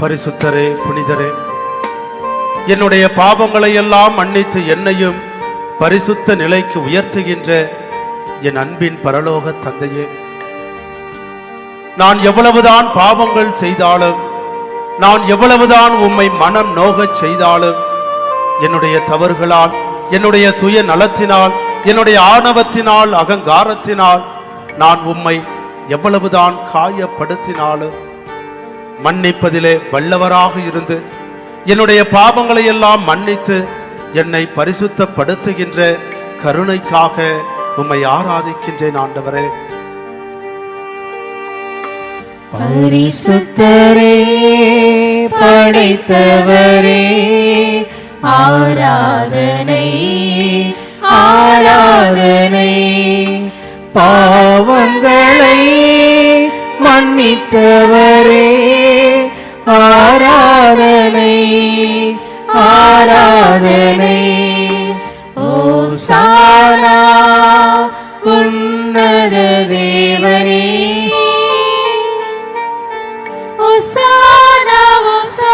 பரிசுத்தரே, புனிதரே, என்னுடைய பாவங்களை எல்லாம் மன்னித்து என்னையும் பரிசுத்த நிலைக்கு உயர்த்துகின்ற என் அன்பின் பரலோக தந்தையே, நான் எவ்வளவுதான் பாவங்கள் செய்தாலும், நான் எவ்வளவுதான் உம்மை மனம் நோகச் செய்தாலும், என்னுடைய தவறுகளால், என்னுடைய சுய நலத்தினால், என்னுடைய ஆணவத்தினால், அகங்காரத்தினால் நான் உம்மை எவ்வளவுதான் காயப்படுத்தினாலும் மன்னிப்பதிலே வல்லவராக இருந்து என்னுடைய பாவங்களை எல்லாம் மன்னித்து என்னை பரிசுத்தப்படுத்துகின்ற கருணைக்காக உம்மை ஆராதிக்கின்றேன் ஆண்டவரே. பரிசுத்தரே, படைத்தவரே, ஆராதனை ஆராதனை. பாவங்களை மன்னித்தவரே,